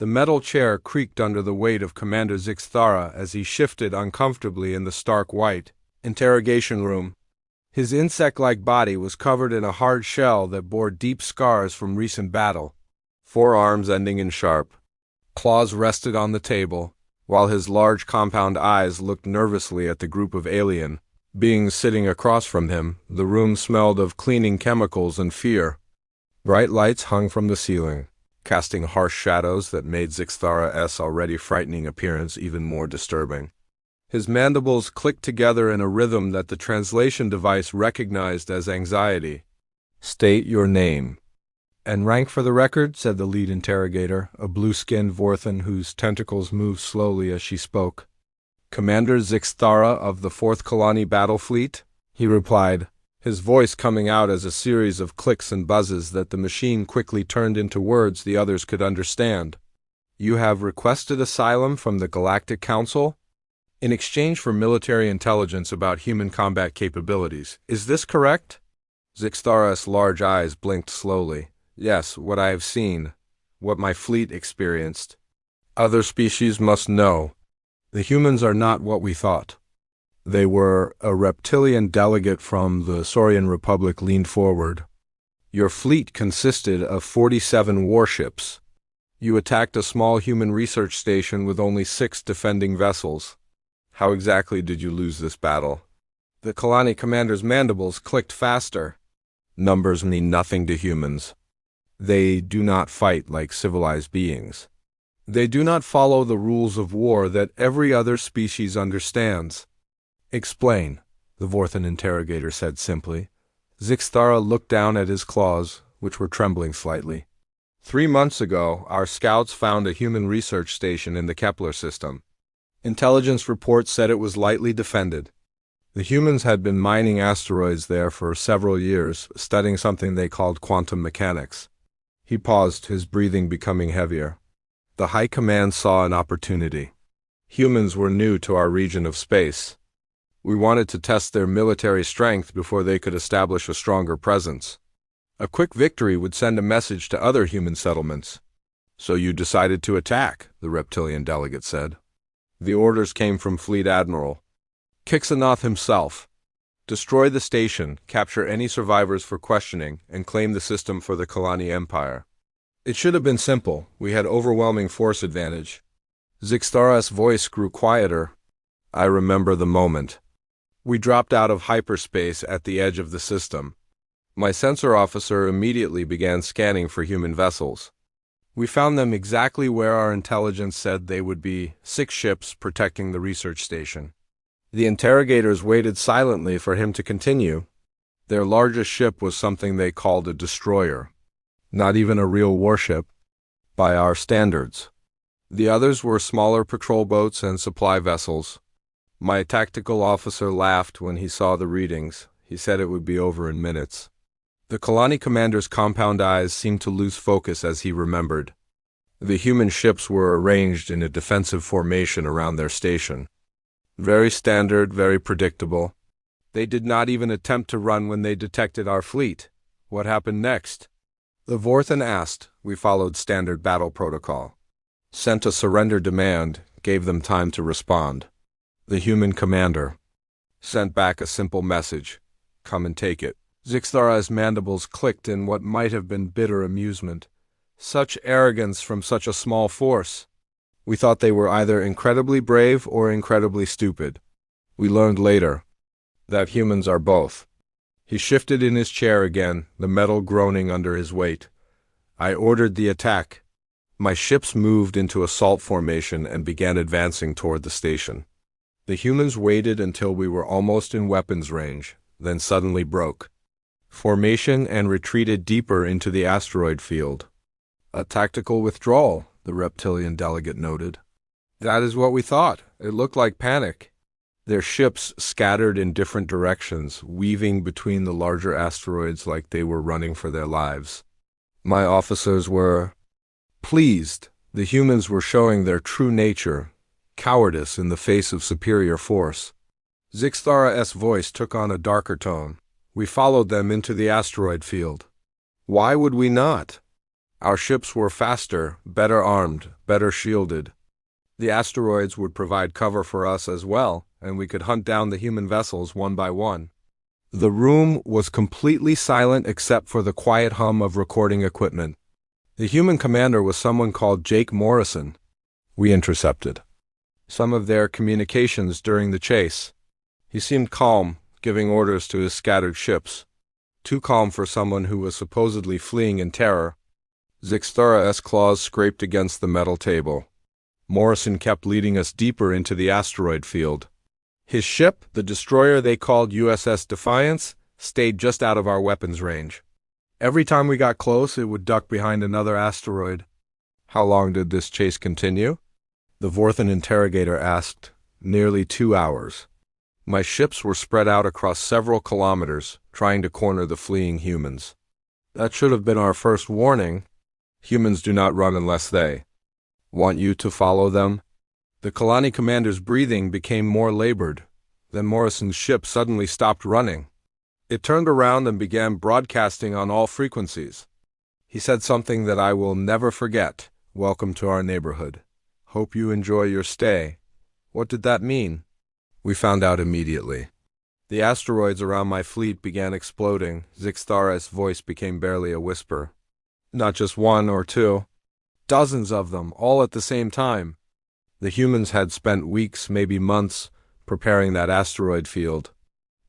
The metal chair creaked under the weight of Commander Zixthara as he shifted uncomfortably in the stark white interrogation room. His insect-like body was covered in a hard shell that bore deep scars from recent battle. Forearms ending in sharp claws rested on the table, while his large compound eyes looked nervously at the group of alien beings sitting across from him. The room smelled of cleaning chemicals and fear. Bright lights hung from the ceiling, casting harsh shadows that made Zixthara's already frightening appearance even more disturbing. His mandibles clicked together in a rhythm that the translation device recognized as anxiety. "State your name." "And rank for the record," said the lead interrogator, a blue-skinned Vorthan whose tentacles moved slowly as she spoke. "Commander Zixthara of the 4th Colani Battle Fleet," he replied, his voice coming out as a series of clicks and buzzes that the machine quickly turned into words the others could understand. "You have requested asylum from the Galactic Council in exchange for military intelligence about human combat capabilities. Is this correct?" Zixthara's large eyes blinked slowly. "Yes, what I have seen, what my fleet experienced. Other species must know. The humans are not what we thought." They were. A reptilian delegate from the Saurian Republic leaned forward. "Your fleet consisted of 47 warships. You attacked a small human research station with only 6 defending vessels. How exactly did you lose this battle?" The Colani commander's mandibles clicked faster. "Numbers mean nothing to humans. They do not fight like civilized beings. They do not follow the rules of war that every other species understands." "Explain," the Vorthan interrogator said simply. Zixthara looked down at his claws, which were trembling slightly. 3 months ago, our scouts found a human research station in the Kepler system. Intelligence reports said it was lightly defended. The humans had been mining asteroids there for several years, studying something they called quantum mechanics. He paused, his breathing becoming heavier. The High Command saw an opportunity. Humans were new to our region of space. We wanted to test their military strength before they could establish a stronger presence. A quick victory would send a message to other human settlements. "So you decided to attack," the reptilian delegate said. "The orders came from Fleet Admiral Kixanoth himself. Destroy the station, capture any survivors for questioning, and claim the system for the Colani Empire. It should have been simple. We had overwhelming force advantage." Zixthara's voice grew quieter. "I remember the moment. We dropped out of hyperspace at the edge of the system. My sensor officer immediately began scanning for human vessels. We found them exactly where our intelligence said they would be, 6 ships protecting the research station." The interrogators waited silently for him to continue. Their largest ship was something they called a destroyer. Not even a real warship, by our standards. The others were smaller patrol boats and supply vessels. My tactical officer laughed when he saw the readings. He said it would be over in minutes. The Colani commander's compound eyes seemed to lose focus as he remembered. The human ships were arranged in a defensive formation around their station. Very standard, very predictable. They did not even attempt to run when they detected our fleet. What happened next? The Vorthan asked. We followed standard battle protocol. Sent a surrender demand, gave them time to respond. The human commander sent back a simple message. "Come and take it." Zixthara's mandibles clicked in what might have been bitter amusement. Such arrogance from such a small force. We thought they were either incredibly brave or incredibly stupid. We learned later that humans are both. He shifted in his chair again, the metal groaning under his weight. I ordered the attack. My ships moved into assault formation and began advancing toward the station. The humans waited until we were almost in weapons range, then suddenly broke formation and retreated deeper into the asteroid field. "A tactical withdrawal," the reptilian delegate noted. "That is what we thought. It looked like panic." Their ships scattered in different directions, weaving between the larger asteroids like they were running for their lives. My officers were pleased. The humans were showing their true nature, cowardice in the face of superior force. Zixthara's voice took on a darker tone. "We followed them into the asteroid field. Why would we not? Our ships were faster, better armed, better shielded. The asteroids would provide cover for us as well, and we could hunt down the human vessels one by one. The room was completely silent except for the quiet hum of recording equipment. The human commander was someone called Jake Morrison. We intercepted some of their communications during the chase. He seemed calm, giving orders to his scattered ships. Too calm for someone who was supposedly fleeing in terror. Zixthara's claws scraped against the metal table. Morrison kept leading us deeper into the asteroid field. His ship, the destroyer they called USS Defiance, stayed just out of our weapons range. Every time we got close, it would duck behind another asteroid. How long did this chase continue? The Vorthan interrogator asked. Nearly 2 hours. My ships were spread out across several kilometers, trying to corner the fleeing humans. That should have been our first warning. Humans do not run unless they want you to follow them. The Colani commander's breathing became more labored. Then Morrison's ship suddenly stopped running. It turned around and began broadcasting on all frequencies. He said something that I will never forget. Welcome to our neighborhood. Hope you enjoy your stay. What did that mean? We found out immediately. The asteroids around my fleet began exploding. Zixthara's voice became barely a whisper. Not just one or two. Dozens of them, all at the same time. The humans had spent weeks, maybe months, preparing that asteroid field.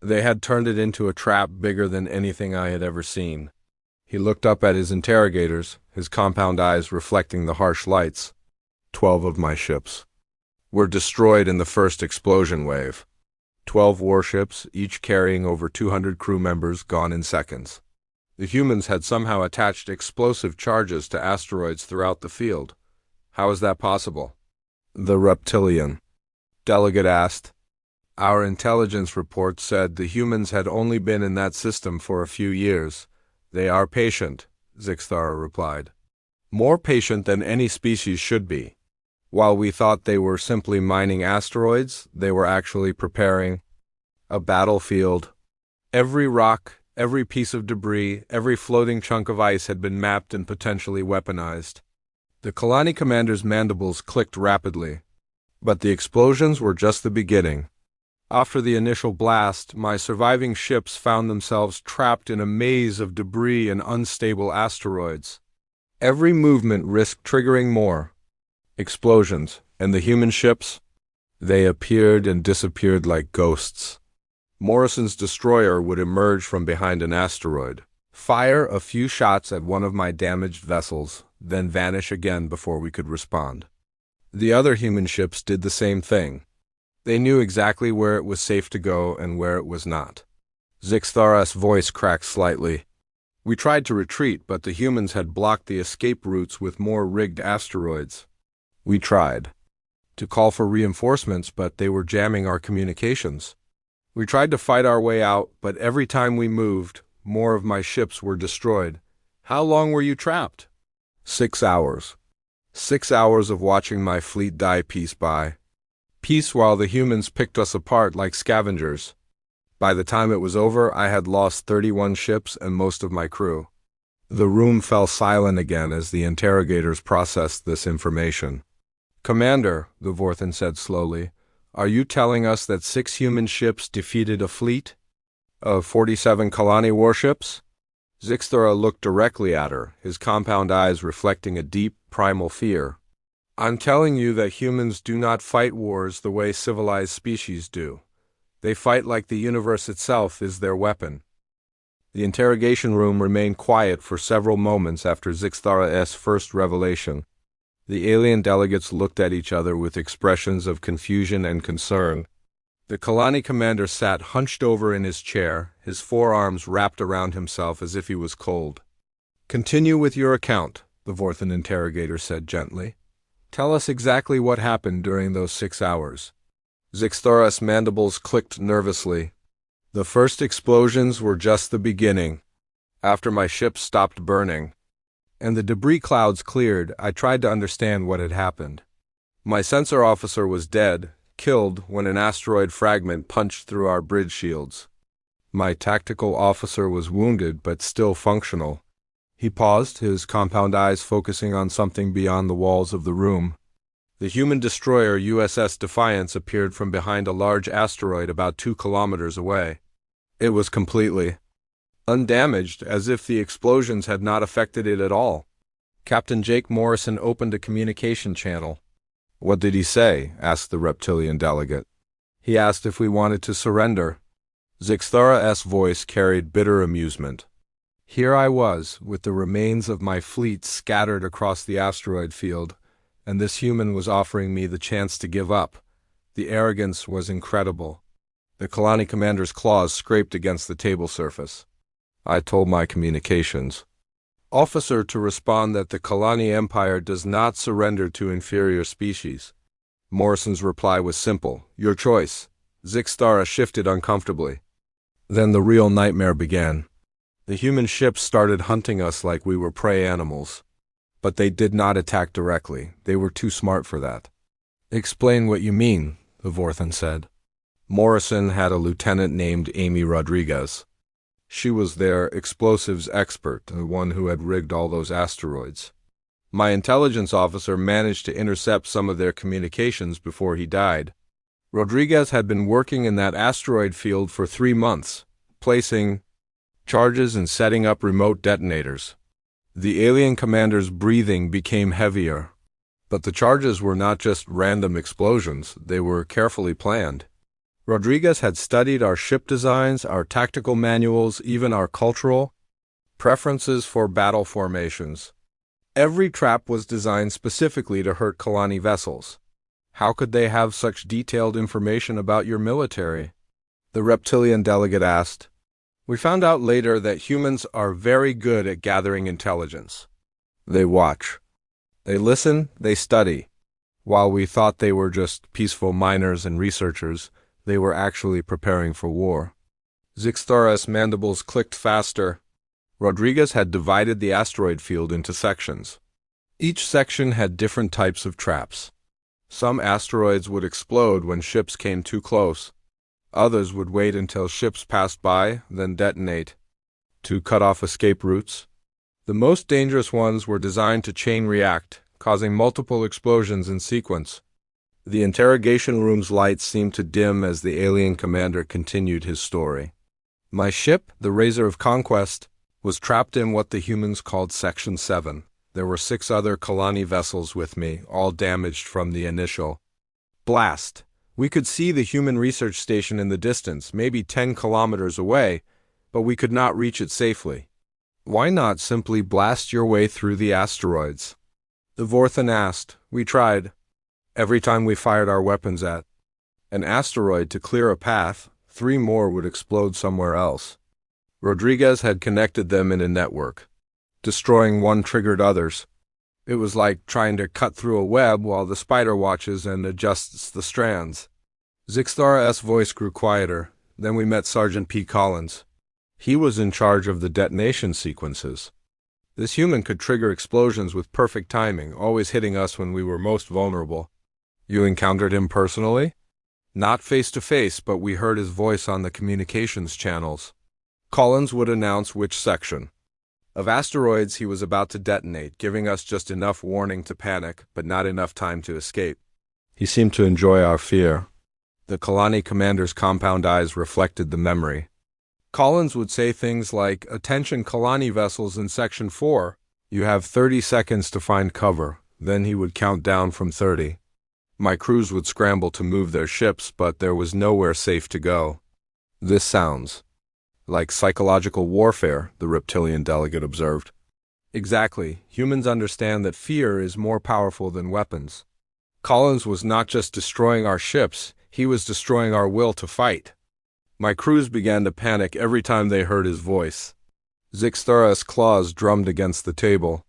They had turned it into a trap bigger than anything I had ever seen. He looked up at his interrogators, his compound eyes reflecting the harsh lights. 12 of my ships were destroyed in the first explosion wave. 12 warships, each carrying over 200 crew members, gone in seconds. The humans had somehow attached explosive charges to asteroids throughout the field. How is that possible? The reptilian delegate asked. Our intelligence report said the humans had only been in that system for a few years. They are patient, Zixthara replied. More patient than any species should be. While we thought they were simply mining asteroids, they were actually preparing a battlefield. Every rock, every piece of debris, every floating chunk of ice had been mapped and potentially weaponized. The Colani commander's mandibles clicked rapidly. But the explosions were just the beginning. After the initial blast, my surviving ships found themselves trapped in a maze of debris and unstable asteroids. Every movement risked triggering more explosions, and the human ships? They appeared and disappeared like ghosts. Morrison's destroyer would emerge from behind an asteroid, fire a few shots at one of my damaged vessels, then vanish again before we could respond. The other human ships did the same thing. They knew exactly where it was safe to go and where it was not. Zixthara's voice cracked slightly. We tried to retreat, but the humans had blocked the escape routes with more rigged asteroids. We tried to call for reinforcements, but they were jamming our communications. We tried to fight our way out, but every time we moved, more of my ships were destroyed. How long were you trapped? 6 hours. 6 hours of watching my fleet die piece by piece while the humans picked us apart like scavengers. By the time it was over, I had lost 31 ships and most of my crew. The room fell silent again as the interrogators processed this information. Commander, the Vorthan said slowly, are you telling us that 6 human ships defeated a fleet of 47 Colani warships? Zixthara looked directly at her, his compound eyes reflecting a deep, primal fear. I'm telling you that humans do not fight wars the way civilized species do. They fight like the universe itself is their weapon. The interrogation room remained quiet for several moments after Zixthara's first revelation. The alien delegates looked at each other with expressions of confusion and concern. The Colani commander sat hunched over in his chair, his forearms wrapped around himself as if he was cold. Continue with your account, the Vorthan interrogator said gently. Tell us exactly what happened during those 6 hours. Zixthara's mandibles clicked nervously. The first explosions were just the beginning. After my ship stopped burning and the debris clouds cleared, I tried to understand what had happened. My sensor officer was dead, killed when an asteroid fragment punched through our bridge shields. My tactical officer was wounded but still functional. He paused, his compound eyes focusing on something beyond the walls of the room. The human destroyer USS Defiance appeared from behind a large asteroid about 2 kilometers away. It was completely undamaged, as if the explosions had not affected it at all. Captain Jake Morrison opened a communication channel. "What did he say?" asked the reptilian delegate. "He asked if we wanted to surrender." Zixthara's voice carried bitter amusement. Here I was, with the remains of my fleet scattered across the asteroid field, and this human was offering me the chance to give up. The arrogance was incredible. The Colani commander's claws scraped against the table surface. I told my communications officer to respond that the Colani Empire does not surrender to inferior species. Morrison's reply was simple: "Your choice." Zixthara shifted uncomfortably. Then the real nightmare began. The human ships started hunting us like we were prey animals. But they did not attack directly. They were too smart for that. "Explain what you mean," the Vorthan said. Morrison had a lieutenant named Amy Rodriguez. She was their explosives expert, the one who had rigged all those asteroids. My intelligence officer managed to intercept some of their communications before he died. Rodriguez had been working in that asteroid field for 3 months, placing charges and setting up remote detonators. The alien commander's breathing became heavier. But the charges were not just random explosions, they were carefully planned. Rodriguez had studied our ship designs, our tactical manuals, even our cultural preferences for battle formations. Every trap was designed specifically to hurt Colani vessels. How could they have such detailed information about your military? The reptilian delegate asked. We found out later that humans are very good at gathering intelligence. They watch. They listen, they study. While we thought they were just peaceful miners and researchers, they were actually preparing for war. Zixthara's mandibles clicked faster. Rodriguez had divided the asteroid field into sections. Each section had different types of traps. Some asteroids would explode when ships came too close. Others would wait until ships passed by, then detonate, to cut off escape routes. The most dangerous ones were designed to chain react, causing multiple explosions in sequence. The interrogation room's lights seemed to dim as the alien commander continued his story. My ship, the Razor of Conquest, was trapped in what the humans called Section 7. There were 6 other Colani vessels with me, all damaged from the initial blast. We could see the human research station in the distance, maybe 10 kilometers away, but we could not reach it safely. Why not simply blast your way through the asteroids? The Vorthan asked. We tried. Every time we fired our weapons at an asteroid to clear a path, 3 more would explode somewhere else. Rodriguez had connected them in a network. Destroying one triggered others. It was like trying to cut through a web while the spider watches and adjusts the strands. Zixthara's voice grew quieter. Then we met Sergeant P. Collins. He was in charge of the detonation sequences. This human could trigger explosions with perfect timing, always hitting us when we were most vulnerable. You encountered him personally? Not face to face, but we heard his voice on the communications channels. Collins would announce which section of asteroids he was about to detonate, giving us just enough warning to panic, but not enough time to escape. He seemed to enjoy our fear. The Colani commander's compound eyes reflected the memory. Collins would say things like, "Attention Colani vessels in Section 4. You have 30 seconds to find cover." Then he would count down from 30. My crews would scramble to move their ships, but there was nowhere safe to go. This sounds like psychological warfare, the reptilian delegate observed. Exactly. Humans understand that fear is more powerful than weapons. Collins was not just destroying our ships, he was destroying our will to fight. My crews began to panic every time they heard his voice. Zixthara's claws drummed against the table.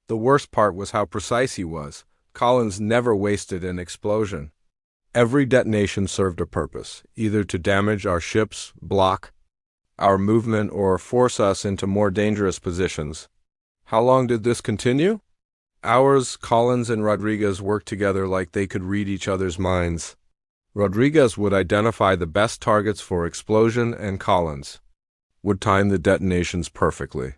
The worst part was how precise he was. Collins never wasted an explosion. Every detonation served a purpose, either to damage our ships, block our movement, or force us into more dangerous positions. How long did this continue? Hours. Collins and Rodriguez worked together like they could read each other's minds. Rodriguez would identify the best targets for explosion, and Collins would time the detonations perfectly.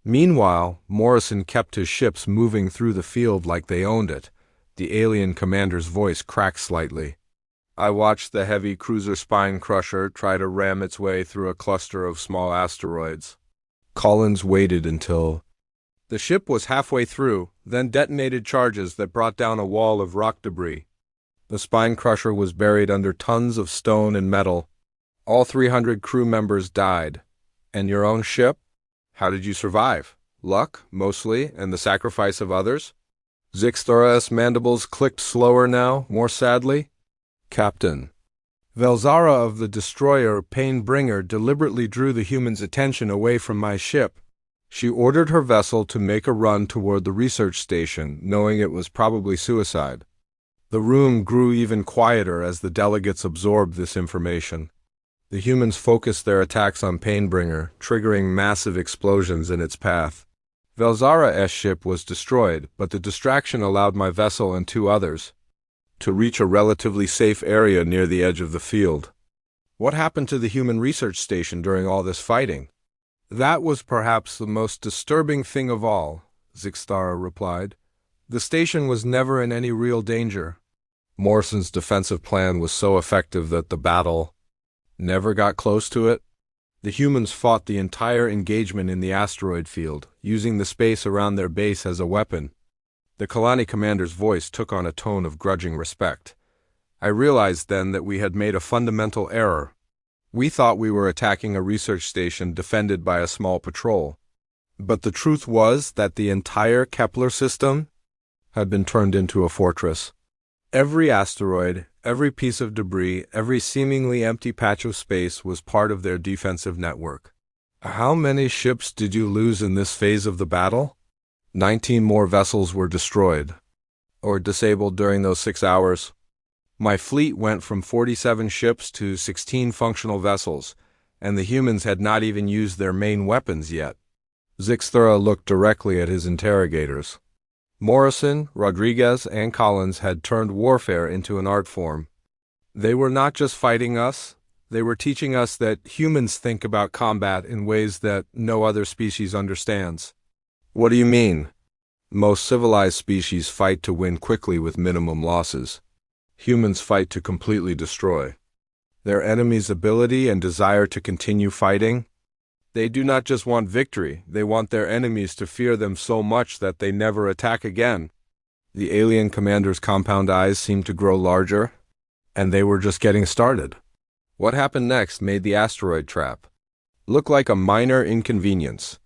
Meanwhile, Morrison kept his ships moving through the field like they owned it. The alien commander's voice cracked slightly. I watched the heavy cruiser Spine Crusher try to ram its way through a cluster of small asteroids. Collins waited until the ship was halfway through, then detonated charges that brought down a wall of rock debris. The Spine Crusher was buried under tons of stone and metal. All 300 crew members died. And your own ship? How did you survive? Luck, mostly, and the sacrifice of others? Zixthora's mandibles clicked slower now, more sadly. Captain. Velzara of the destroyer Painbringer deliberately drew the humans' attention away from my ship. She ordered her vessel to make a run toward the research station, knowing it was probably suicide. The room grew even quieter as the delegates absorbed this information. The humans focused their attacks on Painbringer, triggering massive explosions in its path. Velzara's ship was destroyed, but the distraction allowed my vessel and two others to reach a relatively safe area near the edge of the field. What happened to the human research station during all this fighting? That was perhaps the most disturbing thing of all, Zixthara replied. The station was never in any real danger. Morrison's defensive plan was so effective that the battle never got close to it. The humans fought the entire engagement in the asteroid field, using the space around their base as a weapon. The Colani commander's voice took on a tone of grudging respect. I realized then that we had made a fundamental error. We thought we were attacking a research station defended by a small patrol. But the truth was that the entire Kepler system had been turned into a fortress. Every asteroid, every piece of debris, every seemingly empty patch of space was part of their defensive network. How many ships did you lose in this phase of the battle? 19 more vessels were destroyed, or disabled during those 6 hours. My fleet went from 47 ships to 16 functional vessels, and the humans had not even used their main weapons yet. Zixthara looked directly at his interrogators. Morrison, Rodriguez, and Collins had turned warfare into an art form. They were not just fighting us, they were teaching us that humans think about combat in ways that no other species understands. What do you mean? Most civilized species fight to win quickly with minimum losses. Humans fight to completely destroy their enemy's ability and desire to continue fighting. They do not just want victory, they want their enemies to fear them so much that they never attack again. The alien commander's compound eyes seemed to grow larger, and they were just getting started. What happened next made the asteroid trap look like a minor inconvenience.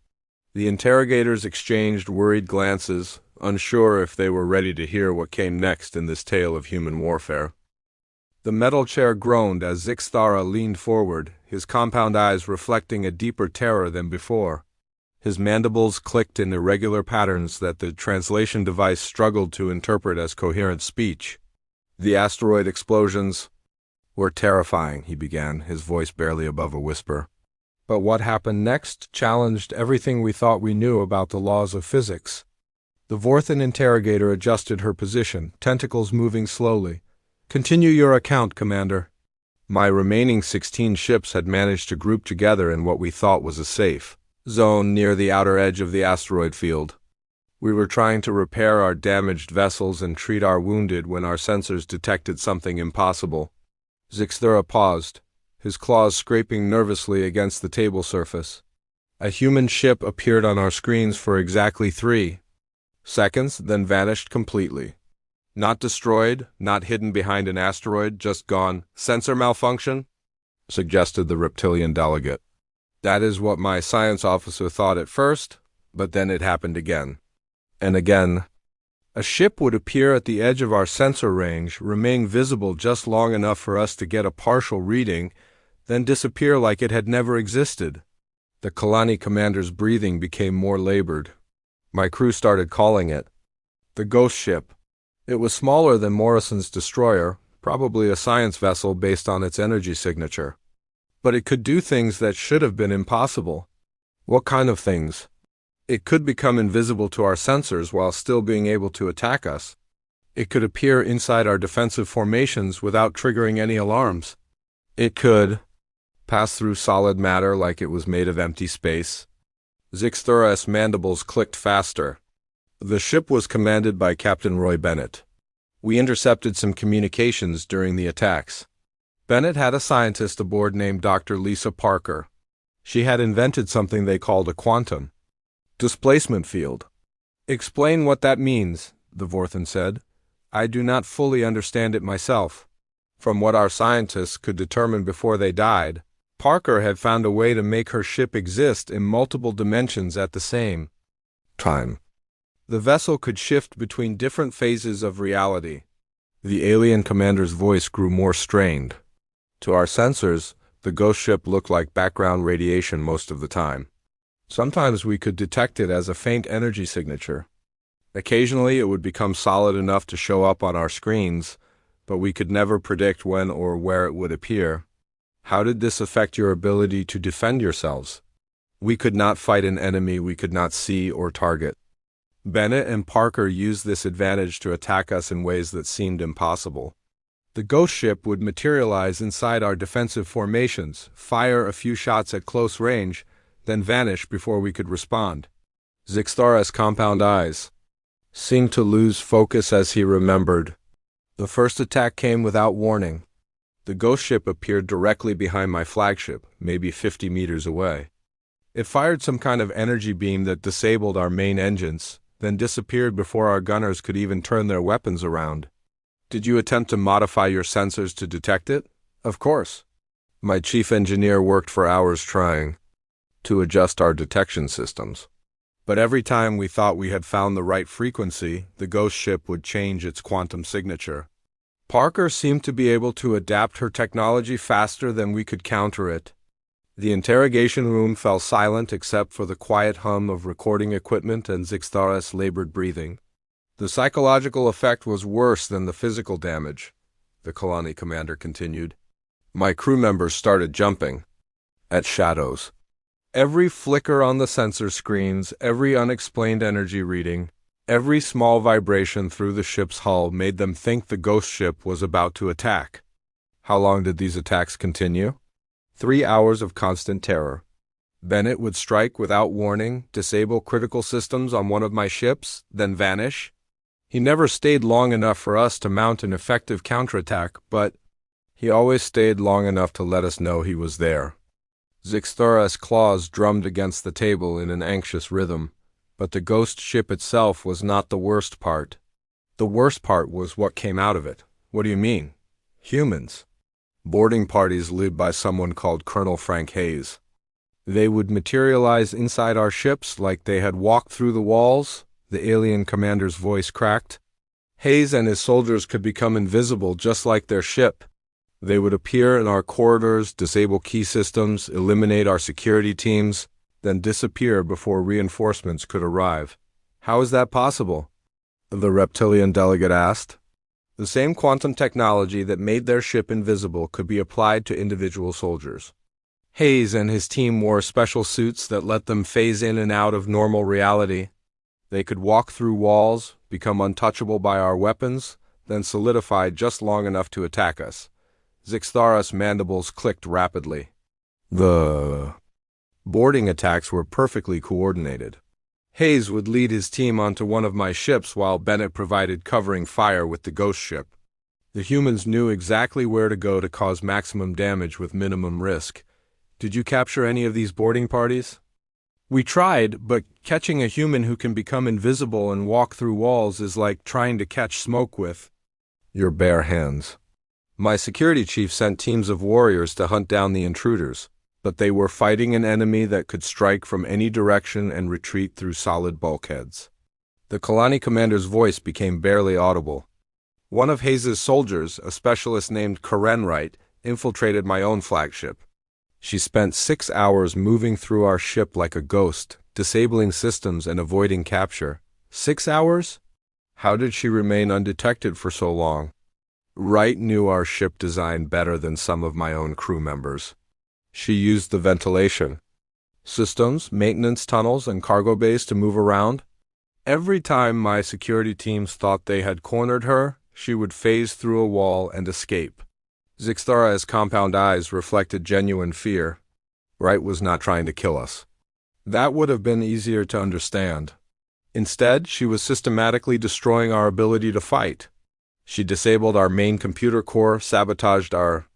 The interrogators exchanged worried glances, unsure if they were ready to hear what came next in this tale of human warfare. The metal chair groaned as Zixthara leaned forward, his compound eyes reflecting a deeper terror than before. His mandibles clicked in irregular patterns that the translation device struggled to interpret as coherent speech. The asteroid explosions were terrifying, he began, his voice barely above a whisper. But what happened next challenged everything we thought we knew about the laws of physics. The Vorthan interrogator adjusted her position, tentacles moving slowly. Continue your account, Commander. My remaining 16 ships had managed to group together in what we thought was a safe zone near the outer edge of the asteroid field. We were trying to repair our damaged vessels and treat our wounded when our sensors detected something impossible. Zixthara paused, his claws scraping nervously against the table surface. A human ship appeared on our screens for exactly 3 seconds, then vanished completely. Not destroyed, not hidden behind an asteroid, just gone. Sensor malfunction? Suggested the reptilian delegate. That is what my science officer thought at first, but then it happened again. And again. A ship would appear at the edge of our sensor range, remain visible just long enough for us to get a partial reading, then disappear like it had never existed. The Colani commander's breathing became more labored. My crew started calling it the ghost ship. It was smaller than Morrison's destroyer, probably a science vessel based on its energy signature. But it could do things that should have been impossible. What kind of things? It could become invisible to our sensors while still being able to attack us. It could appear inside our defensive formations without triggering any alarms. It could pass through solid matter like it was made of empty space. Zixthura's mandibles clicked faster. The ship was commanded by Captain Roy Bennett. We intercepted some communications during the attacks. Bennett had a scientist aboard named Dr. Lisa Parker. She had invented something they called a quantum displacement field. "Explain what that means," the Vorthan said. "I do not fully understand it myself." From what our scientists could determine before they died, Parker had found a way to make her ship exist in multiple dimensions at the same time. The vessel could shift between different phases of reality. The alien commander's voice grew more strained. To our sensors, the ghost ship looked like background radiation most of the time. Sometimes we could detect it as a faint energy signature. Occasionally it would become solid enough to show up on our screens, but we could never predict when or where it would appear. How did this affect your ability to defend yourselves? We could not fight an enemy we could not see or target. Bennett and Parker used this advantage to attack us in ways that seemed impossible. The ghost ship would materialize inside our defensive formations, fire a few shots at close range, then vanish before we could respond. Zixthara's compound eyes seemed to lose focus as he remembered. The first attack came without warning. The ghost ship appeared directly behind my flagship, maybe 50 meters away. It fired some kind of energy beam that disabled our main engines, then disappeared before our gunners could even turn their weapons around. Did you attempt to modify your sensors to detect it? Of course. My chief engineer worked for hours trying to adjust our detection systems. But every time we thought we had found the right frequency, the ghost ship would change its quantum signature. Parker seemed to be able to adapt her technology faster than we could counter it. The interrogation room fell silent except for the quiet hum of recording equipment and Zixthara's labored breathing. The psychological effect was worse than the physical damage, the Colani commander continued. My crew members started jumping at shadows. Every flicker on the sensor screens, every unexplained energy reading, every small vibration through the ship's hull made them think the ghost ship was about to attack. How long did these attacks continue? 3 hours of constant terror. Bennett would strike without warning, disable critical systems on one of my ships, then vanish. He never stayed long enough for us to mount an effective counterattack, but he always stayed long enough to let us know he was there. Zixthara's claws drummed against the table in an anxious rhythm, but the ghost ship itself was not the worst part. The worst part was what came out of it. What do you mean? Humans. Boarding parties led by someone called Colonel Frank Hayes. They would materialize inside our ships like they had walked through the walls. The alien commander's voice cracked. Hayes and his soldiers could become invisible just like their ship. They would appear in our corridors, disable key systems, eliminate our security teams, then disappear before reinforcements could arrive. How is that possible? The reptilian delegate asked. The same quantum technology that made their ship invisible could be applied to individual soldiers. Hayes and his team wore special suits that let them phase in and out of normal reality. They could walk through walls, become untouchable by our weapons, then solidify just long enough to attack us. Zixthara's mandibles clicked rapidly. The boarding attacks were perfectly coordinated. Hayes would lead his team onto one of my ships while Bennett provided covering fire with the ghost ship. The humans knew exactly where to go to cause maximum damage with minimum risk. Did you capture any of these boarding parties? We tried, but catching a human who can become invisible and walk through walls is like trying to catch smoke with your bare hands. My security chief sent teams of warriors to hunt down the intruders, but they were fighting an enemy that could strike from any direction and retreat through solid bulkheads. The Colani commander's voice became barely audible. One of Hayes' soldiers, a specialist named Karen Wright, infiltrated my own flagship. She spent 6 hours moving through our ship like a ghost, disabling systems and avoiding capture. 6 hours? How did she remain undetected for so long? Wright knew our ship design better than some of my own crew members. She used the ventilation systems, maintenance tunnels, and cargo bays to move around. Every time my security teams thought they had cornered her, she would phase through a wall and escape. Zixthara's compound eyes reflected genuine fear. Wright was not trying to kill us. That would have been easier to understand. Instead, she was systematically destroying our ability to fight. She disabled our main computer core, sabotaged our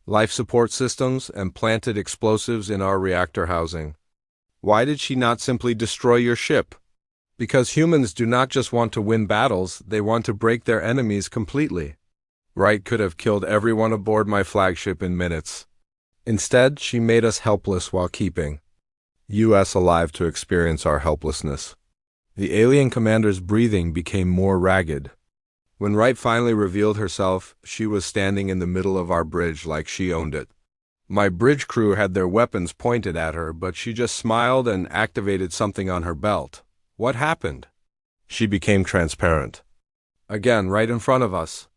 life support systems, and planted explosives in our reactor housing. Why did she not simply destroy your ship? Because humans do not just want to win battles, they want to break their enemies completely. Wright could have killed everyone aboard my flagship in minutes. Instead, she made us helpless while keeping us alive to experience our helplessness. The alien commander's breathing became more ragged. When Wright finally revealed herself, she was standing in the middle of our bridge like she owned it. My bridge crew had their weapons pointed at her, but she just smiled and activated something on her belt. What happened? She became transparent. Again, right in front of us.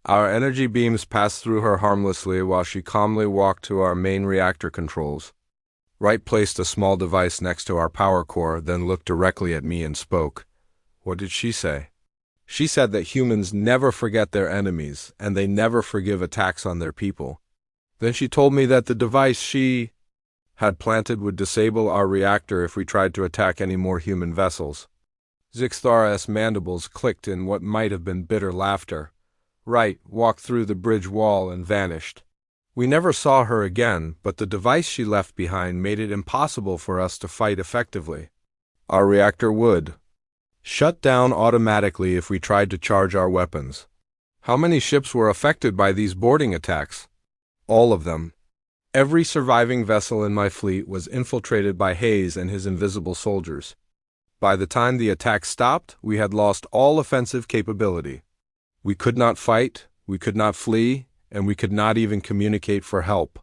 Our energy beams passed through her harmlessly while she calmly walked to our main reactor controls. Wright placed a small device next to our power core, then looked directly at me and spoke. What did she say? She said that humans never forget their enemies, and they never forgive attacks on their people. Then she told me that the device she had planted would disable our reactor if we tried to attack any more human vessels. Zixthara's mandibles clicked in what might have been bitter laughter. Wright walked through the bridge wall and vanished. We never saw her again, but the device she left behind made it impossible for us to fight effectively. Our reactor would shut down automatically if we tried to charge our weapons. How many ships were affected by these boarding attacks? All of them. Every surviving vessel in my fleet was infiltrated by Hayes and his invisible soldiers. By the time the attack stopped, we had lost all offensive capability. We could not fight, we could not flee, and we could not even communicate for help.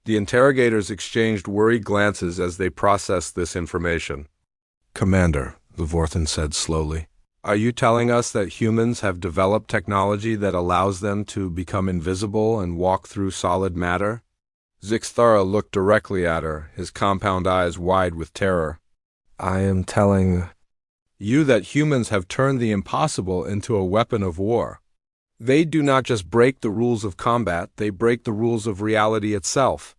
The interrogators exchanged worried glances as they processed this information. Commander, Levorthan said slowly, are you telling us that humans have developed technology that allows them to become invisible and walk through solid matter? Zixthara looked directly at her, his compound eyes wide with terror. I am telling you that humans have turned the impossible into a weapon of war. They do not just break the rules of combat, they break the rules of reality itself.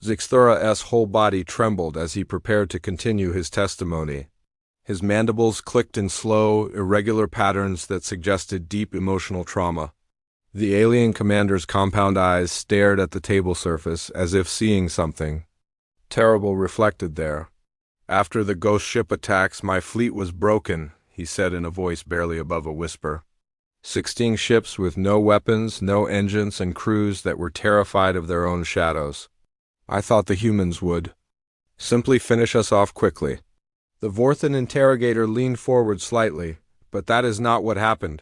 Zixthara's whole body trembled as he prepared to continue his testimony. His mandibles clicked in slow, irregular patterns that suggested deep emotional trauma. The alien commander's compound eyes stared at the table surface as if seeing something terrible reflected there. After the ghost ship attacks, my fleet was broken, he said in a voice barely above a whisper. 16 ships with no weapons, no engines, and crews that were terrified of their own shadows. I thought the humans would simply finish us off quickly. The Vorthan interrogator leaned forward slightly, but that is not what happened.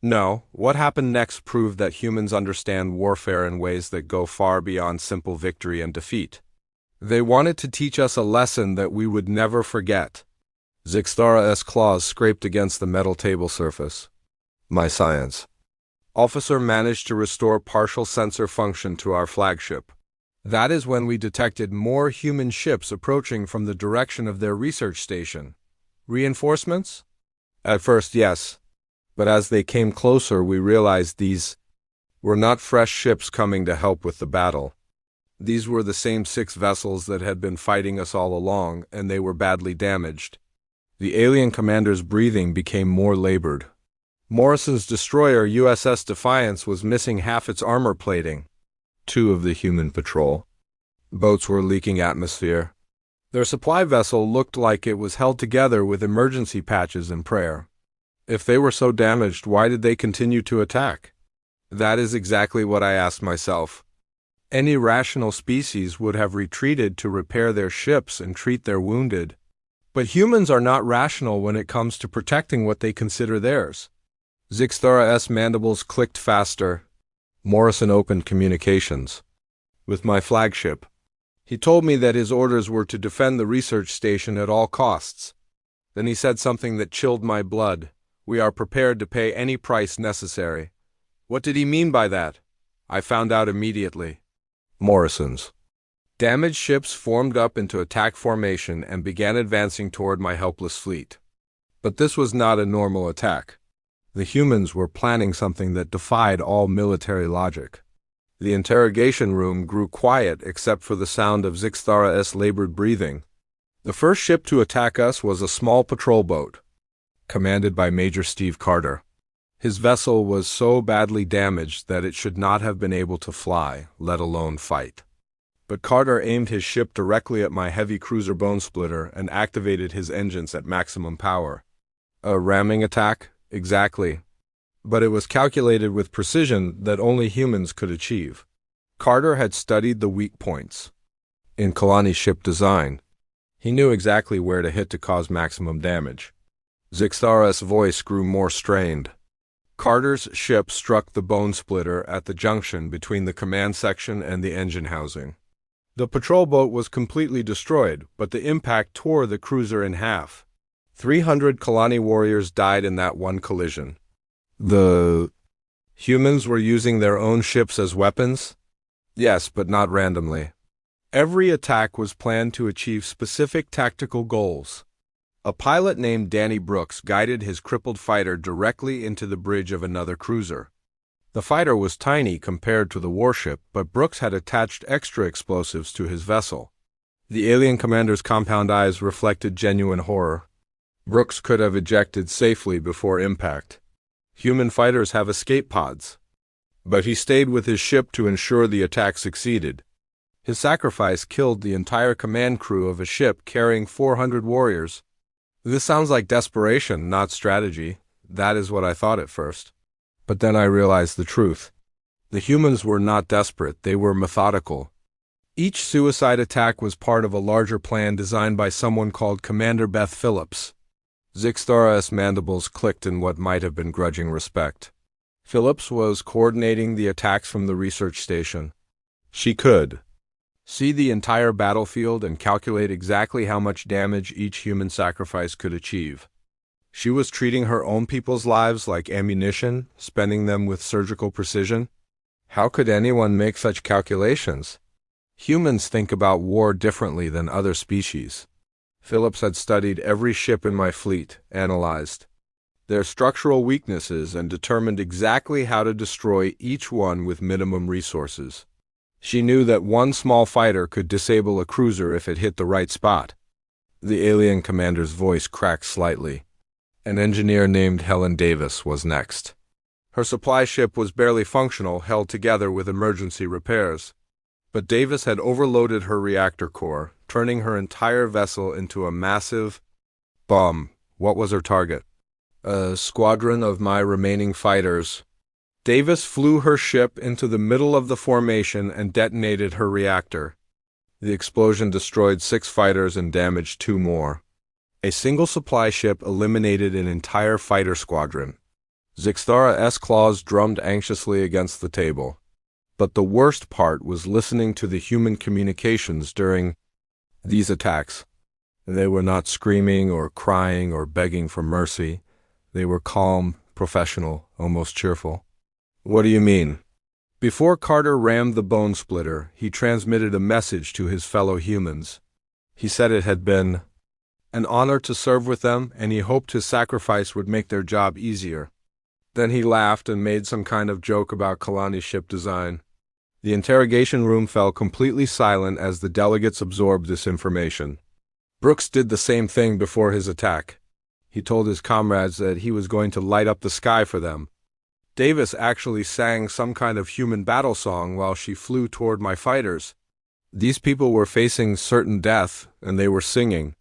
No, what happened next proved that humans understand warfare in ways that go far beyond simple victory and defeat. They wanted to teach us a lesson that we would never forget. Zixthara's claws scraped against the metal table surface. My science. Officer managed to restore partial sensor function to our flagship. That is when we detected more human ships approaching from the direction of their research station. Reinforcements? At first, yes. But as they came closer, we realized these were not fresh ships coming to help with the battle. These were the same 6 vessels that had been fighting us all along, and they were badly damaged. The alien commander's breathing became more labored. Morrison's destroyer USS Defiance was missing half its armor plating. 2 of the human patrol boats were leaking atmosphere. Their supply vessel looked like it was held together with emergency patches and prayer. If they were so damaged, why did they continue to attack? That is exactly what I asked myself. Any rational species would have retreated to repair their ships and treat their wounded. But humans are not rational when it comes to protecting what they consider theirs. Zixthara's mandibles clicked faster. Morrison opened communications with my flagship. He told me that his orders were to defend the research station at all costs. Then he said something that chilled my blood. We are prepared to pay any price necessary. What did he mean by that? I found out immediately. Morrison's damaged ships formed up into attack formation and began advancing toward my helpless fleet. But this was not a normal attack. The humans were planning something that defied all military logic. The interrogation room grew quiet except for the sound of Zixthara's labored breathing. The first ship to attack us was a small patrol boat, commanded by Major Steve Carter. His vessel was so badly damaged that it should not have been able to fly, let alone fight. But Carter aimed his ship directly at my heavy cruiser bone splitter and activated his engines at maximum power. A ramming attack? Exactly. But it was calculated with precision that only humans could achieve. Carter had studied the weak points in Colani's ship design. He knew exactly where to hit to cause maximum damage. Zixthara's voice grew more strained. Carter's ship struck the bone splitter at the junction between the command section and the engine housing. The patrol boat was completely destroyed, but the impact tore the cruiser in half. 300 Colani warriors died in that one collision. The humans were using their own ships as weapons? Yes, but not randomly. Every attack was planned to achieve specific tactical goals. A pilot named Danny Brooks guided his crippled fighter directly into the bridge of another cruiser. The fighter was tiny compared to the warship, but Brooks had attached extra explosives to his vessel. The alien commander's compound eyes reflected genuine horror. Brooks could have ejected safely before impact. Human fighters have escape pods. But he stayed with his ship to ensure the attack succeeded. His sacrifice killed the entire command crew of a ship carrying 400 warriors. This sounds like desperation, not strategy. That is what I thought at first. But then I realized the truth. The humans were not desperate, they were methodical. Each suicide attack was part of a larger plan designed by someone called Commander Beth Phillips. Zixthara's mandibles clicked in what might have been grudging respect. Phillips was coordinating the attacks from the research station. She could see the entire battlefield and calculate exactly how much damage each human sacrifice could achieve. She was treating her own people's lives like ammunition, spending them with surgical precision. How could anyone make such calculations? Humans think about war differently than other species. Phillips had studied every ship in my fleet, analyzed their structural weaknesses, and determined exactly how to destroy each one with minimum resources. She knew that one small fighter could disable a cruiser if it hit the right spot. The alien commander's voice cracked slightly. An engineer named Helen Davis was next. Her supply ship was barely functional, held together with emergency repairs. But Davis had overloaded her reactor core, turning her entire vessel into a massive bomb. What was her target? A squadron of my remaining fighters. Davis flew her ship into the middle of the formation and detonated her reactor. The explosion destroyed 6 fighters and damaged 2 more. A single supply ship eliminated an entire fighter squadron. Zixthara's claws drummed anxiously against the table. But the worst part was listening to the human communications during these attacks. They were not screaming or crying or begging for mercy. They were calm, professional, almost cheerful. What do you mean? Before Carter rammed the bone splitter, he transmitted a message to his fellow humans. He said it had been an honor to serve with them, and he hoped his sacrifice would make their job easier. Then he laughed and made some kind of joke about Colani's ship design. The interrogation room fell completely silent as the delegates absorbed this information. Brooks did the same thing before his attack. He told his comrades that he was going to light up the sky for them. Davis actually sang some kind of human battle song while she flew toward my fighters. These people were facing certain death, and they were singing.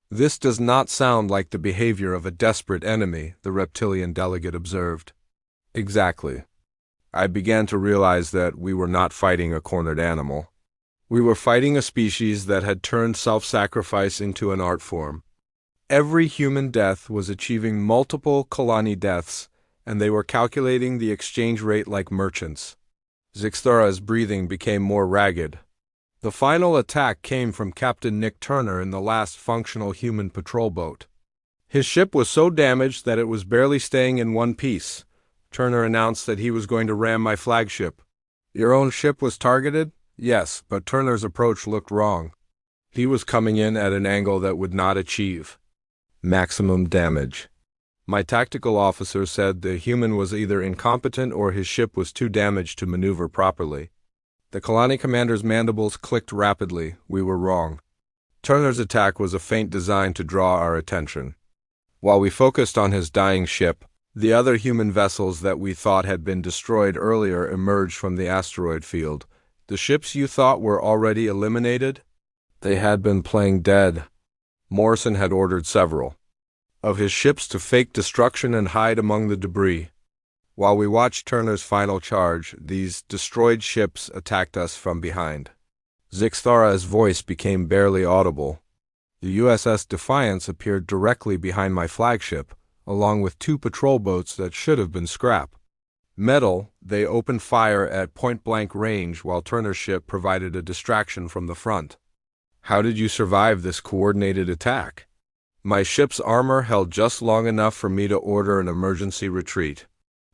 This does not sound like the behavior of a desperate enemy, the reptilian delegate observed. Exactly. I began to realize that we were not fighting a cornered animal. We were fighting a species that had turned self-sacrifice into an art form. Every human death was achieving multiple Colani deaths, and they were calculating the exchange rate like merchants. Zixthara's breathing became more ragged. The final attack came from Captain Nick Turner in the last functional human patrol boat. His ship was so damaged that it was barely staying in one piece. Turner announced that he was going to ram my flagship. Your own ship was targeted? Yes, but Turner's approach looked wrong. He was coming in at an angle that would not achieve maximum damage. My tactical officer said the human was either incompetent or his ship was too damaged to maneuver properly. The Colani commander's mandibles clicked rapidly. We were wrong. Turner's attack was a feint designed to draw our attention. While we focused on his dying ship, the other human vessels that we thought had been destroyed earlier emerged from the asteroid field. The ships you thought were already eliminated? They had been playing dead. Morrison had ordered several of his ships to fake destruction and hide among the debris. While we watched Turner's final charge, these destroyed ships attacked us from behind. Zixthara's voice became barely audible. The USS Defiance appeared directly behind my flagship, along with 2 patrol boats that should have been scrap metal. They opened fire at point-blank range while Turner's ship provided a distraction from the front. How did you survive this coordinated attack? My ship's armor held just long enough for me to order an emergency retreat.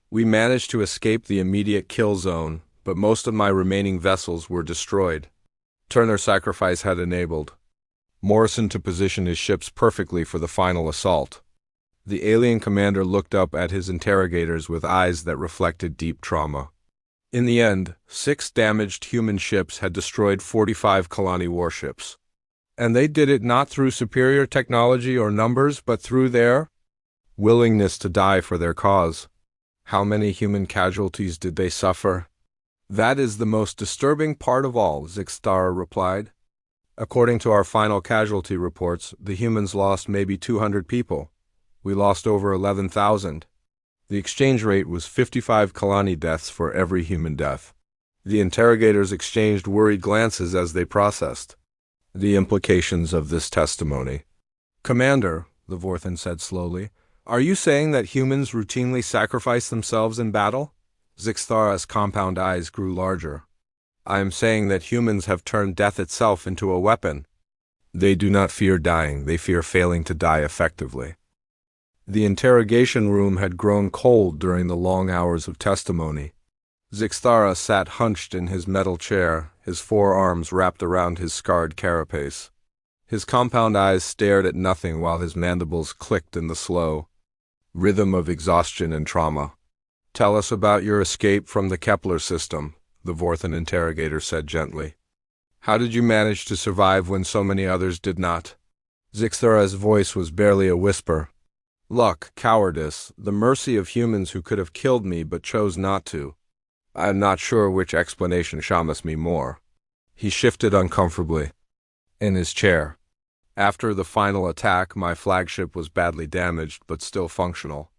We managed to escape the immediate kill zone, but most of my remaining vessels were destroyed. Turner's sacrifice had enabled Morrison to position his ships perfectly for the final assault. The alien commander looked up at his interrogators with eyes that reflected deep trauma. In the end, 6 damaged human ships had destroyed 45 Colani warships. And they did it not through superior technology or numbers, but through their willingness to die for their cause. How many human casualties did they suffer? That is the most disturbing part of all, Zixthara replied. According to our final casualty reports, the humans lost maybe 200 people. We lost over 11,000. The exchange rate was 55 Colani deaths for every human death. The interrogators exchanged worried glances as they processed the implications of this testimony. Commander, the Vorthan said slowly, are you saying that humans routinely sacrifice themselves in battle? Zixthara's compound eyes grew larger. I am saying that humans have turned death itself into a weapon. They do not fear dying, they fear failing to die effectively. The interrogation room had grown cold during the long hours of testimony. Zixthara sat hunched in his metal chair, his forearms wrapped around his scarred carapace. His compound eyes stared at nothing while his mandibles clicked in the slow rhythm of exhaustion and trauma. Tell us about your escape from the Kepler system, the Vorthan interrogator said gently. How did you manage to survive when so many others did not? Zixthara's voice was barely a whisper. Luck, cowardice, the mercy of humans who could have killed me but chose not to. I am not sure which explanation shamas me more. He shifted uncomfortably in his chair. After the final attack, my flagship was badly damaged but still functional.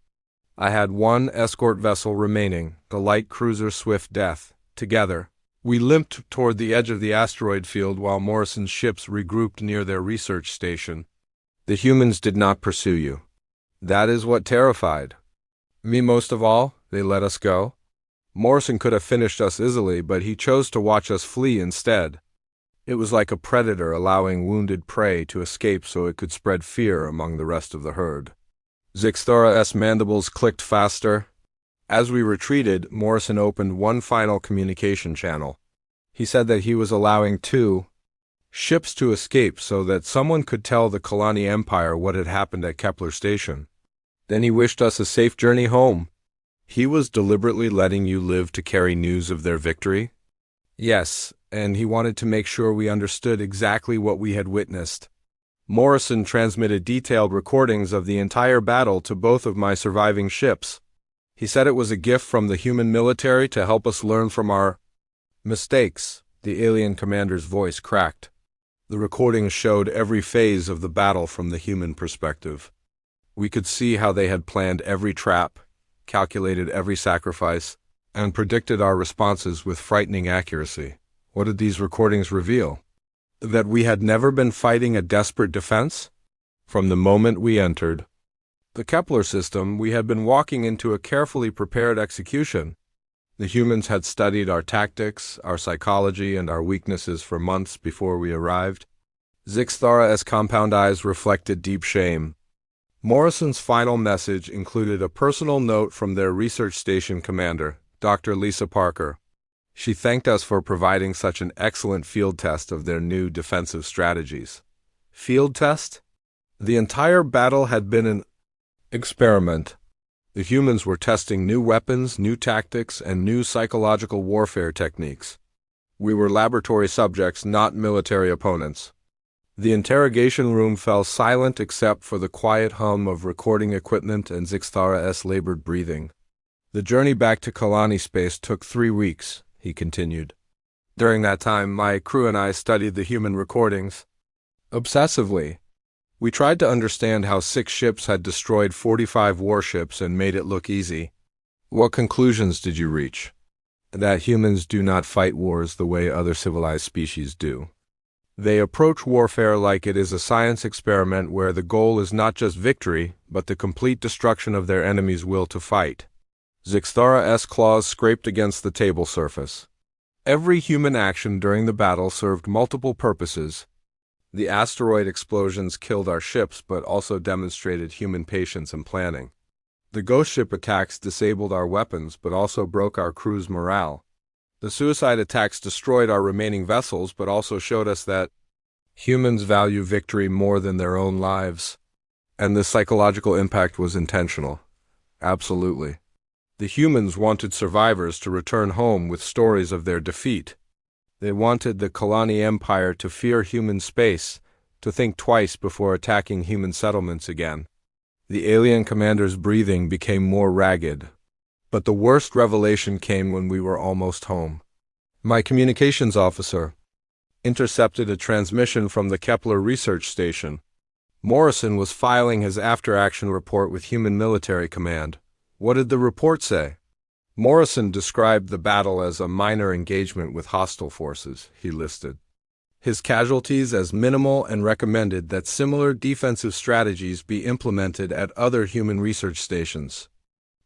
I had 1 escort vessel remaining, the light cruiser Swift Death. Together, we limped toward the edge of the asteroid field while Morrison's ships regrouped near their research station. The humans did not pursue you. That is what terrified me most of all. They let us go. Morrison could have finished us easily, but he chose to watch us flee instead. It was like a predator allowing wounded prey to escape so it could spread fear among the rest of the herd. Zixthara's mandibles clicked faster. As we retreated, Morrison opened one final communication channel. He said that he was allowing 2 ships to escape so that someone could tell the Colani Empire what had happened at Kepler Station. Then he wished us a safe journey home. He was deliberately letting you live to carry news of their victory? Yes, and he wanted to make sure we understood exactly what we had witnessed. Morrison transmitted detailed recordings of the entire battle to both of my surviving ships. He said it was a gift from the human military to help us learn from our mistakes. The alien commander's voice cracked. The recordings showed every phase of the battle from the human perspective. We could see how they had planned every trap, calculated every sacrifice, and predicted our responses with frightening accuracy. What did these recordings reveal? That we had never been fighting a desperate defense? From the moment we entered the Kepler system, we had been walking into a carefully prepared execution. The humans had studied our tactics, our psychology, and our weaknesses for months before we arrived. Zixthara's compound eyes reflected deep shame. Morrison's final message included a personal note from their research station commander, Dr. Lisa Parker. She thanked us for providing such an excellent field test of their new defensive strategies. Field test? The entire battle had been an experiment. The humans were testing new weapons, new tactics, and new psychological warfare techniques. We were laboratory subjects, not military opponents. The interrogation room fell silent except for the quiet hum of recording equipment and Zixthara's labored breathing. The journey back to Colani space took 3 weeks, he continued. During that time, my crew and I studied the human recordings obsessively. We tried to understand how 6 ships had destroyed 45 warships and made it look easy. What conclusions did you reach? That humans do not fight wars the way other civilized species do. They approach warfare like it is a science experiment where the goal is not just victory, but the complete destruction of their enemy's will to fight. Zixthara's claws scraped against the table surface. Every human action during the battle served multiple purposes. The asteroid explosions killed our ships but also demonstrated human patience and planning. The ghost ship attacks disabled our weapons but also broke our crew's morale. The suicide attacks destroyed our remaining vessels but also showed us that humans value victory more than their own lives. And the psychological impact was intentional. Absolutely. The humans wanted survivors to return home with stories of their defeat. They wanted the Colani Empire to fear human space, to think twice before attacking human settlements again. The alien commander's breathing became more ragged. But the worst revelation came when we were almost home. My communications officer intercepted a transmission from the Kepler research station. Morrison was filing his after-action report with Human Military Command. What did the report say? Morrison described the battle as a minor engagement with hostile forces, he listed his casualties as minimal and recommended that similar defensive strategies be implemented at other human research stations.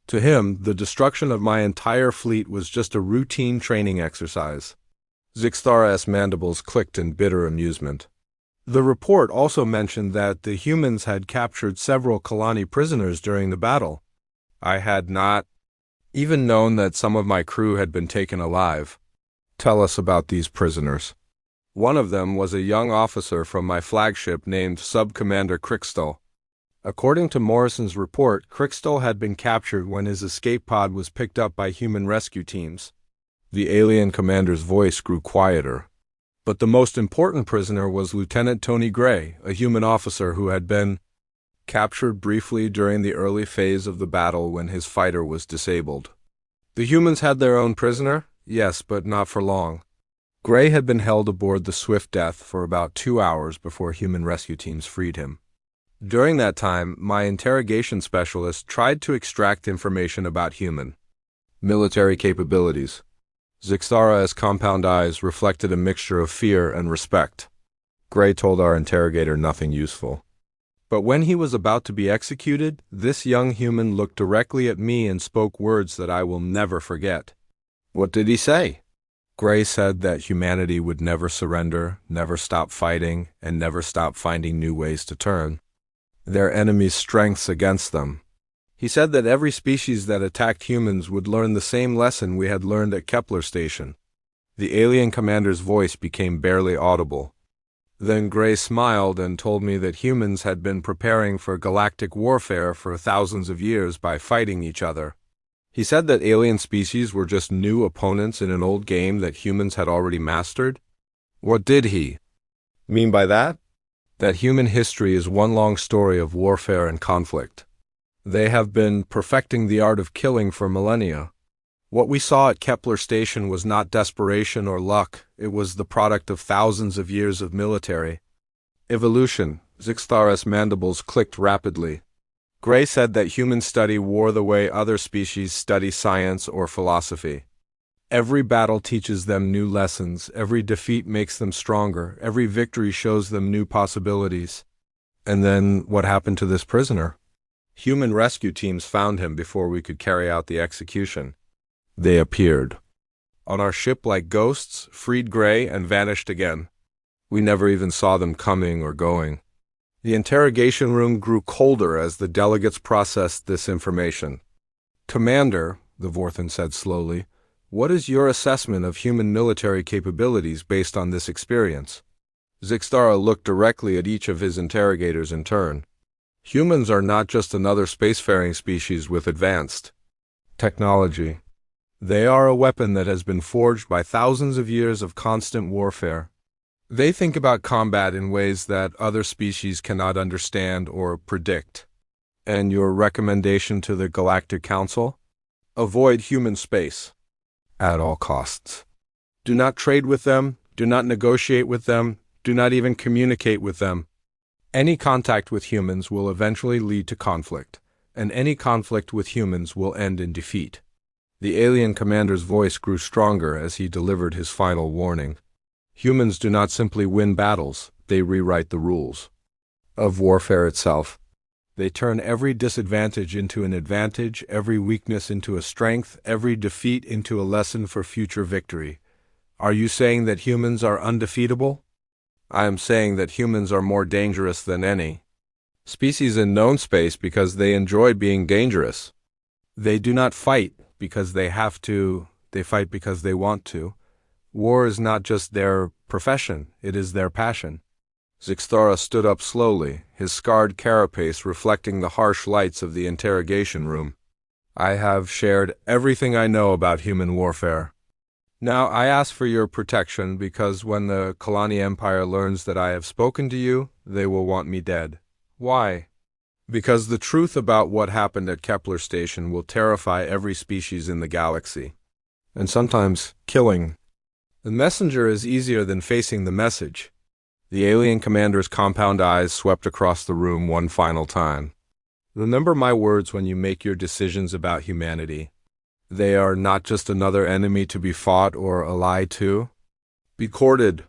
To him, the destruction of my entire fleet was just a routine training exercise. Zixthara's mandibles clicked in bitter amusement. The report also mentioned that the humans had captured several Colani prisoners during the battle. I had not even known that some of my crew had been taken alive. Tell us about these prisoners. One of them was a young officer from my flagship named Sub-Commander Crickstall. According to Morrison's report, Crickstall had been captured when his escape pod was picked up by human rescue teams. The alien commander's voice grew quieter. But the most important prisoner was Lieutenant Tony Gray, a human officer who had been captured briefly during the early phase of the battle when his fighter was disabled. The humans had their own prisoner? Yes, but not for long. Gray had been held aboard the Swift Death for about 2 hours before human rescue teams freed him. During that time, my interrogation specialist tried to extract information about human military capabilities. Zixthara's compound eyes reflected a mixture of fear and respect. Gray told our interrogator nothing useful. But when he was about to be executed, this young human looked directly at me and spoke words that I will never forget. What did he say? Gray said that humanity would never surrender, never stop fighting, and never stop finding new ways to turn their enemies' strengths against them. He said that every species that attacked humans would learn the same lesson we had learned at Kepler Station. The alien commander's voice became barely audible. Then Gray smiled and told me that humans had been preparing for galactic warfare for thousands of years by fighting each other. He said that alien species were just new opponents in an old game that humans had already mastered. What did he mean by that? That human history is one long story of warfare and conflict. They have been perfecting the art of killing for millennia. What we saw at Kepler Station was not desperation or luck, it was the product of thousands of years of military evolution. Zixthara's mandibles clicked rapidly. Gray said that humans study war the way other species study science or philosophy. Every battle teaches them new lessons, every defeat makes them stronger, every victory shows them new possibilities. And then, what happened to this prisoner? Human rescue teams found him before we could carry out the execution. They appeared on our ship like ghosts, freed Gray, and vanished again. We never even saw them coming or going. The interrogation room grew colder as the delegates processed this information. Commander, the Vorthan said slowly, what is your assessment of human military capabilities based on this experience? Zixthara looked directly at each of his interrogators in turn. Humans are not just another spacefaring species with advanced technology. They are a weapon that has been forged by thousands of years of constant warfare. They think about combat in ways that other species cannot understand or predict. And your recommendation to the Galactic Council? Avoid human space at all costs. Do not trade with them, do not negotiate with them, do not even communicate with them. Any contact with humans will eventually lead to conflict, and any conflict with humans will end in defeat. The alien commander's voice grew stronger as he delivered his final warning. Humans do not simply win battles, they rewrite the rules of warfare itself. They turn every disadvantage into an advantage, every weakness into a strength, every defeat into a lesson for future victory. Are you saying that humans are undefeatable? I am saying that humans are more dangerous than any species in known space because they enjoy being dangerous. They do not fight because they have to, they fight because they want to. War is not just their profession, it is their passion. Zixthara stood up slowly, his scarred carapace reflecting the harsh lights of the interrogation room. I have shared everything I know about human warfare. Now I ask for your protection because when the Colani Empire learns that I have spoken to you, they will want me dead. Why? Because the truth about what happened at Kepler Station will terrify every species in the galaxy. And sometimes killing. The messenger is easier than facing the message. The alien commander's compound eyes swept across the room one final time. Remember my words when you make your decisions about humanity. They are not just another enemy to be fought or ally to. Be courted.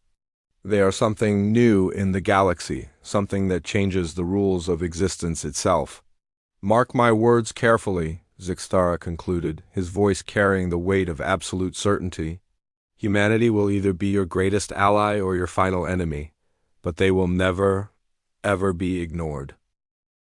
They are something new in the galaxy, something that changes the rules of existence itself. Mark my words carefully, Zixthara concluded, his voice carrying the weight of absolute certainty. Humanity will either be your greatest ally or your final enemy, but they will never, ever be ignored.